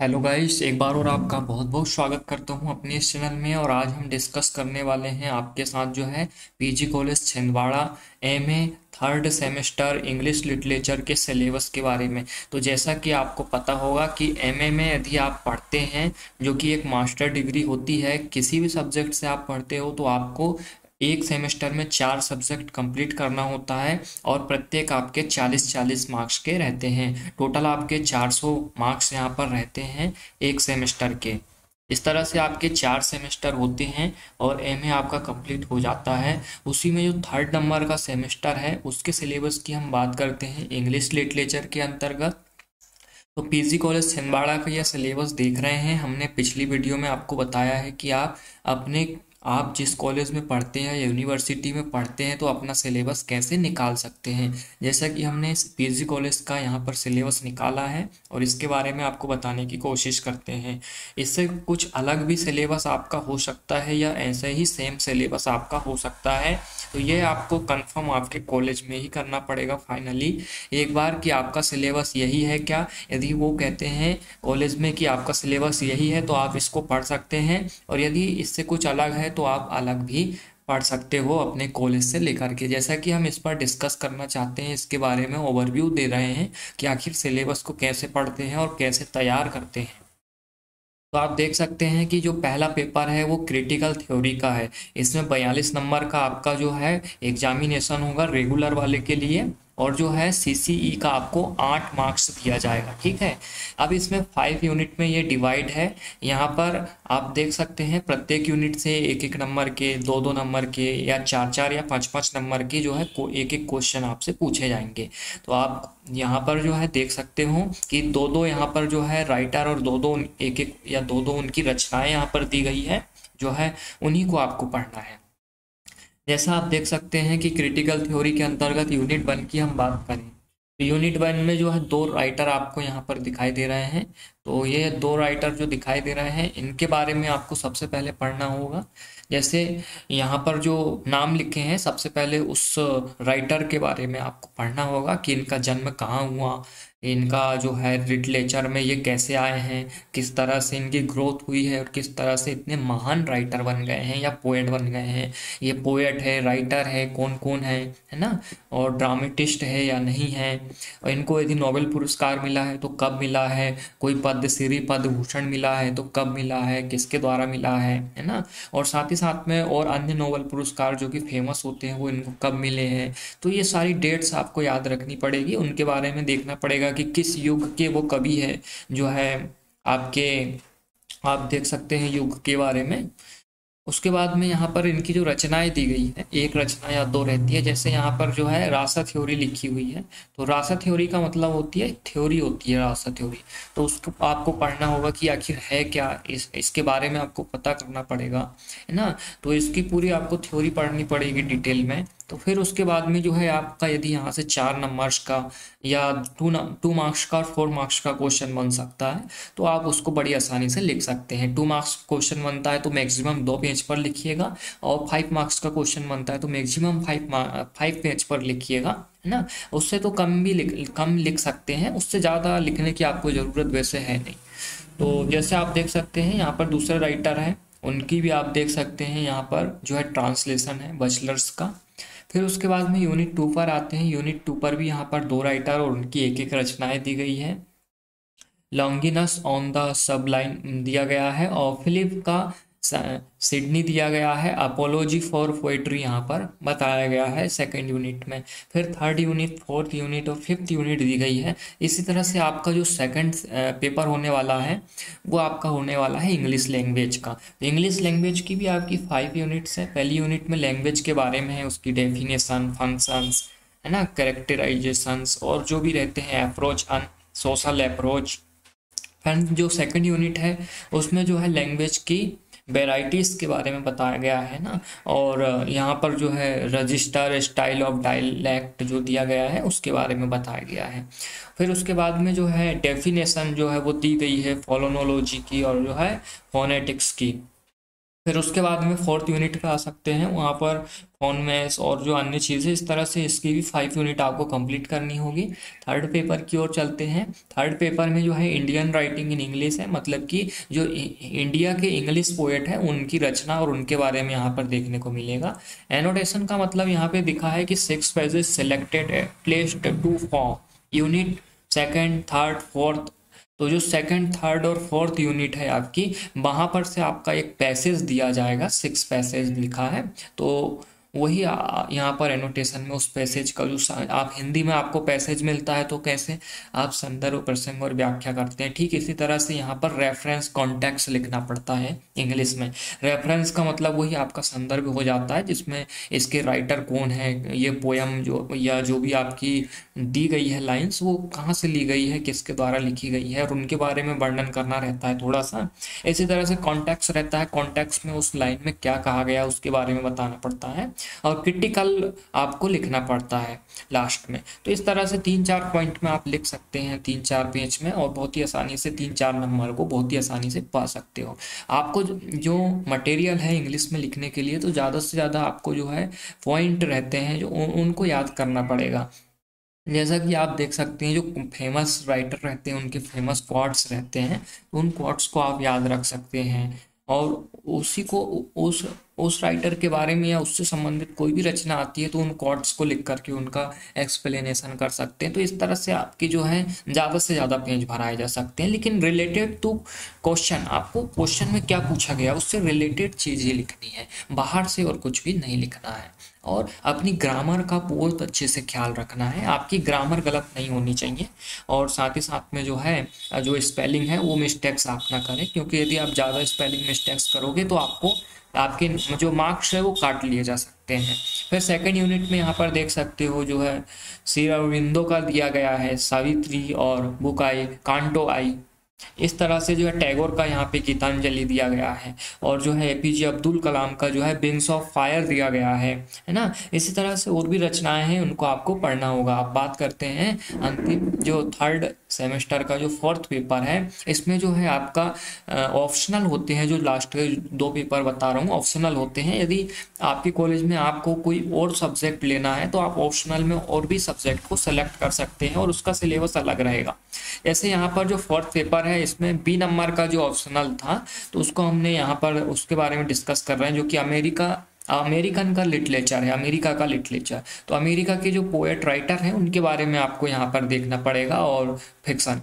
Hello guys, एक बार और आपका बहुत बहुत स्वागत करता हूं अपने इस चैनल में। और आज हम डिस्कस करने वाले हैं आपके साथ जो है PG college Chhindwara MA third semester English literature के सिलेबस के बारे में। तो जैसा कि आपको पता होगा कि एमए में यदि आप पढ़ते हैं, जो कि एक मास्टर डिग्री होती है, किसी भी सब्जेक्ट से आप पढ़ते हो तो आपको एक सेमेस्टर में 4 सब्जेक्ट कंप्लीट करना होता है और प्रत्येक आपके 40-40 मार्क्स के रहते हैं। टोटल आपके 400 मार्क्स यहाँ पर रहते हैं एक सेमेस्टर के। इस तरह से आपके 4 सेमेस्टर होते हैं और एमए आपका कंप्लीट हो जाता है। उसी में जो थर्ड नंबर का सेमेस्टर है उसके सिलेबस की हम बात करते हैं इंग्लिश लिटरेचर के अंतर्गत। तो पीजी कॉलेज छिंदवाड़ा का यह सिलेबस देख रहे हैं। हमने पिछली वीडियो में आपको बताया है कि आप जिस कॉलेज में पढ़ते हैं या यूनिवर्सिटी में पढ़ते हैं तो अपना सिलेबस कैसे निकाल सकते हैं। जैसा कि हमने इस पीजी कॉलेज का यहाँ पर सिलेबस निकाला है और इसके बारे में आपको बताने की कोशिश करते हैं। इससे कुछ अलग भी सिलेबस आपका हो सकता है या ऐसे ही सेम सिलेबस आपका हो सकता है। तो ये आपको कंफर्म आपके कॉलेज में ही करना पड़ेगा फाइनली एक बार कि आपका सिलेबस यही है क्या। यदि वो कहते हैं कॉलेज में कि आपका सिलेबस यही है तो आप इसको पढ़ सकते हैं, और यदि इससे कुछ अलग है तो आप अलग भी पढ़ सकते हो अपने कॉलेज से लेकर के। जैसा कि हम इस पर डिस्कस करना चाहते हैं, इसके बारे में ओवरव्यू दे रहे हैं कि आखिर सिलेबस को कैसे पढ़ते हैं और कैसे तैयार करते हैं। तो आप देख सकते हैं कि जो पहला पेपर है वो क्रिटिकल थ्योरी का है। इसमें 42 नंबर का आपका जो है एग्जामिनेशन होगा रेगुलर वाले के लिए, और जो है सीसीई का आपको 8 मार्क्स दिया जाएगा। ठीक है, अब इसमें 5 यूनिट में ये डिवाइड है। यहाँ पर आप देख सकते हैं प्रत्येक यूनिट से एक एक नंबर के, दो दो नंबर के, या चार चार या पाँच पाँच नंबर के जो है एक एक क्वेश्चन आपसे पूछे जाएंगे। तो आप यहाँ पर जो है देख सकते हो कि दो दो यहाँ पर जो है राइटर और दो दो एक एक या दो दो उनकी रचनाएं यहाँ पर दी गई है, जो है उन्हीं को आपको पढ़ना है। जैसा आप देख सकते हैं कि क्रिटिकल थ्योरी के अंतर्गत यूनिट 1 की हम बात करें तो यूनिट 1 में जो है दो राइटर आपको यहाँ पर दिखाई दे रहे हैं। तो ये दो राइटर जो दिखाई दे रहे हैं इनके बारे में आपको सबसे पहले पढ़ना होगा। जैसे यहाँ पर जो नाम लिखे हैं, सबसे पहले उस राइटर के बारे में आपको पढ़ना होगा कि इनका जन्म कहाँ हुआ, इनका जो है लिटरेचर में ये कैसे आए हैं, किस तरह से इनकी ग्रोथ हुई है और किस तरह से इतने महान राइटर बन गए हैं या पोएट बन गए हैं। ये पोएट है, राइटर है, कौन कौन है ना, और ड्रामेटिस्ट है या नहीं है, और इनको यदि नोबेल पुरस्कार मिला है तो कब मिला है, कोई पद्मश्री पद्म भूषण मिला है तो कब मिला है, किसके द्वारा मिला है ना। और साथ ही साथ में और अन्य नोबेल पुरस्कार जो कि फेमस होते हैं वो इनको कब मिले हैं। तो ये सारी डेट्स आपको याद रखनी पड़ेगी, उनके बारे में देखना पड़ेगा कि किस युग के वो कवि है जो है आपके। आप देख सकते हैं युग के बारे में। उसके बाद में यहाँ पर इनकी जो रचनाएं दी गई है, एक रचना या दो रहती है। जैसे यहाँ पर जो है रासा थ्योरी लिखी हुई है, तो रासा थ्योरी का मतलब होती है थ्योरी, होती है रासा थ्योरी। तो उसको आपको पढ़ना होगा कि आखिर है क्या, इसके बारे में आपको पता करना पड़ेगा, है ना। तो इसकी पूरी आपको थ्योरी पढ़नी पड़ेगी डिटेल में। तो फिर उसके बाद में जो है आपका यदि यहाँ से 4 नंबर्स का या 2 मार्क्स का और 4 मार्क्स का क्वेश्चन बन सकता है तो आप उसको बड़ी आसानी से लिख सकते हैं। 2 मार्क्स क्वेश्चन बनता है तो मैक्सिमम 2 पेज पर लिखिएगा, और 5 मार्क्स का क्वेश्चन बनता है तो मैक्सिमम 5 पेज पर लिखिएगा, है ना। उससे तो कम लिख सकते हैं, उससे ज़्यादा लिखने की आपको ज़रूरत वैसे है नहीं। तो जैसे आप देख सकते हैं यहाँ पर दूसरे राइटर हैं, उनकी भी आप देख सकते हैं यहाँ पर जो है ट्रांसलेशन है बैचलर्स का। फिर उसके बाद में यूनिट 2 पर आते हैं। यूनिट 2 पर भी यहाँ पर दो राइटर और उनकी एक एक रचनाएं दी गई है। लॉन्गिनस ऑन द सबलाइन दिया गया है, और फिलिप का सिडनी दिया गया है। अपोलॉजी फॉर पोएट्री यहाँ पर बताया गया है सेकंड यूनिट में। फिर थर्ड यूनिट, फोर्थ यूनिट और फिफ्थ यूनिट दी गई है। इसी तरह से आपका जो सेकंड पेपर होने वाला है वो आपका होने वाला है इंग्लिश लैंग्वेज का। इंग्लिश लैंग्वेज की भी आपकी 5 यूनिट्स है। पहली यूनिट में लैंग्वेज के बारे में है, उसकी डेफिनेशन, फंक्शंस, है ना, कैरेक्टराइजेशंस और जो भी रहते हैं, अप्रोच, सोशल अप्रोच। एंड जो सेकंड यूनिट है उसमें जो है लैंग्वेज की वेराइटीज़ के बारे में बताया गया है ना, और यहाँ पर जो है रजिस्टर, स्टाइल ऑफ डायलैक्ट जो दिया गया है उसके बारे में बताया गया है। फिर उसके बाद में जो है डेफिनेशन जो है वो दी गई है फोनोलॉजी की और जो है फोनेटिक्स की। फिर उसके बाद में फोर्थ यूनिट पे आ सकते हैं, वहाँ पर फोन मैथ्स और जो अन्य चीज़ें, इस तरह से इसकी भी 5 यूनिट आपको कंप्लीट करनी होगी। थर्ड पेपर की ओर चलते हैं। थर्ड पेपर में जो है इंडियन राइटिंग इन इंग्लिश है, मतलब कि जो इंडिया के इंग्लिश पोएट हैं उनकी रचना और उनके बारे में यहाँ पर देखने को मिलेगा। एनोटेशन का मतलब यहाँ पे दिखा है कि 6 pages selected placed to form unit second third fourth. तो जो सेकंड थर्ड और फोर्थ यूनिट है आपकी, वहाँ पर से आपका एक पैसेज दिया जाएगा, 6 पैसेज लिखा है। तो वही यहाँ पर एनोटेशन में उस पैसेज का जो आप हिंदी में आपको पैसेज मिलता है तो कैसे आप संदर्भ प्रसंग और व्याख्या करते हैं, ठीक इसी तरह से यहाँ पर रेफरेंस कॉन्टेक्स्ट लिखना पड़ता है इंग्लिश में। रेफरेंस का मतलब वही आपका संदर्भ हो जाता है, जिसमें इसके राइटर कौन है, ये पोयम जो या जो भी आपकी दी गई है लाइंस, वो कहाँ से ली गई है, किसके द्वारा लिखी गई है, और उनके बारे में वर्णन करना रहता है थोड़ा सा। इसी तरह से कॉन्टेक्स्ट रहता है, कॉन्टेक्स्ट में उस लाइन में क्या कहा गया उसके बारे में बताना पड़ता है, और क्रिटिकल आपको लिखना पड़ता है लास्ट में। तो इस तरह से 3-4 पॉइंट में आप लिख सकते हैं 3-4 पेज में, और बहुत ही आसानी से 3-4 नंबर को बहुत ही आसानी से पा सकते हो। आपको जो मटेरियल है इंग्लिश में लिखने के लिए, तो ज़्यादा से ज़्यादा आपको जो है पॉइंट रहते हैं जो उनको याद करना पड़ेगा। जैसा कि आप देख सकते हैं, जो फेमस राइटर रहते हैं उनके फेमस क्वाट्स रहते हैं, तो उन क्वाट्स को आप याद रख सकते हैं, और उसी को उस राइटर के बारे में या उससे संबंधित कोई भी रचना आती है तो उन क्वाट्स को लिख करके उनका एक्सप्लेनेशन कर सकते हैं। तो इस तरह से आपकी जो है ज़्यादा से ज़्यादा पेज भराए जा सकते हैं, लेकिन रिलेटेड टू क्वेश्चन, आपको क्वेश्चन में क्या पूछा गया उससे रिलेटेड चीज़ ही लिखनी है, बाहर से और कुछ भी नहीं लिखना है। और अपनी ग्रामर का बहुत अच्छे से ख्याल रखना है, आपकी ग्रामर गलत नहीं होनी चाहिए, और साथ ही साथ में जो है जो स्पेलिंग है वो मिस्टेक्स आप ना करें, क्योंकि यदि आप ज़्यादा स्पेलिंग मिस्टेक्स करोगे तो आपको आपके जो मार्क्स है वो काट लिए जा सकते हैं। फिर सेकंड यूनिट में यहाँ पर देख सकते हो जो है श्री अरविंदो का दिया गया है सावित्री और बुक आई कांटो आई। इस तरह से जो है टैगोर का यहाँ पे गीतांजलि दिया गया है, और जो है एपीजे अब्दुल कलाम का जो है विंग्स ऑफ फायर दिया गया है ना। इसी तरह से और भी रचनाएं हैं, उनको आपको पढ़ना होगा। आप बात करते हैं अंतिम जो थर्ड सेमेस्टर का जो फोर्थ पेपर है, इसमें जो है आपका ऑप्शनल होते हैं, जो लास्ट के 2 पेपर बता रहा हूँ ऑप्शनल होते हैं। यदि आपके कॉलेज में आपको कोई और सब्जेक्ट लेना है तो आप ऑप्शनल में और भी सब्जेक्ट को सेलेक्ट कर सकते हैं, और उसका सिलेबस अलग रहेगा। जैसे यहाँ पर जो फोर्थ पेपर है, इसमें बी नंबर का जो ऑप्शनल था, तो उसको हमने यहाँ पर उसके बारे में डिस्कस कर रहे हैं, जो कि अमेरिकन का लिटरेचर है, अमेरिका का लिटरेचर। तो अमेरिका के जो पोएट राइटर हैं उनके बारे में आपको यहाँ पर देखना पड़ेगा, और फिक्शन।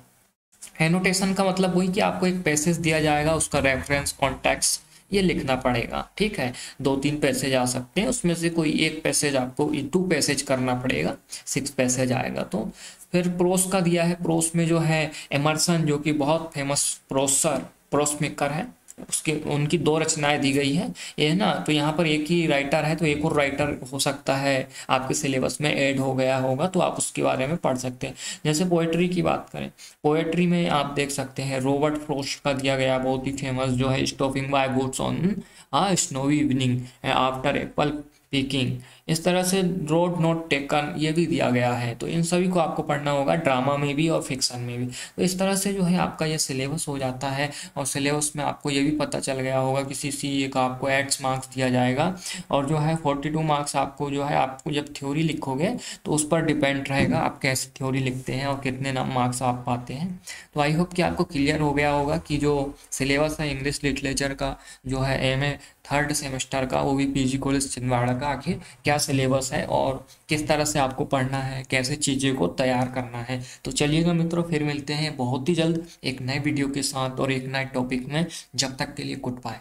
एनोटेशन का मतलब वही कि आपको एक पैसेज दिया जाएगा, उसका रेफरेंस कॉन्टेक्स्ट ये लिखना पड़ेगा, ठीक है। 2-3 पैसेज आ सकते हैं, उसमें से कोई एक पैसेज आपको 2 पैसेज करना पड़ेगा, 6 पैसेज आएगा। तो फिर प्रोस का दिया है, प्रोस में जो है एमर्सन, जो कि बहुत फेमस प्रोस मेकर है, उसके उनकी 2 रचनाएं दी गई है ये है ना। तो यहाँ पर एक ही राइटर है, तो एक और राइटर हो सकता है आपके सिलेबस में ऐड हो गया होगा, तो आप उसके बारे में पढ़ सकते हैं। जैसे पोएट्री की बात करें, पोएट्री में आप देख सकते हैं रॉबर्ट फ्रॉस्ट का दिया गया बहुत ही फेमस जो है stopping by woods on a snowy evening after apple picking. इस तरह से रोड नोट टेकन ये भी दिया गया है, तो इन सभी को आपको पढ़ना होगा, ड्रामा में भी और फिक्शन में भी। तो इस तरह से जो है आपका ये सिलेबस हो जाता है, और सिलेबस में आपको ये भी पता चल गया होगा कि CCA का आपको 8 मार्क्स दिया जाएगा, और जो है 42 मार्क्स आपको जो है आपको जब थ्योरी लिखोगे तो उस पर डिपेंड रहेगा आप कैसे थ्योरी लिखते हैं और कितने मार्क्स आप पाते हैं। तो आई होप कि आपको क्लियर हो गया होगा कि जो सिलेबस है इंग्लिश लिटरेचर का जो है MA थर्ड सेमेस्टर का, वो भी PG कॉलेज छिंदवाड़ा का, आखिर क्या सिलेबस है और किस तरह से आपको पढ़ना है, कैसे चीज़ें को तैयार करना है। तो चलिएगा मित्रों, फिर मिलते हैं बहुत ही जल्द एक नए वीडियो के साथ और एक नए टॉपिक में। जब तक के लिए गुड बाय।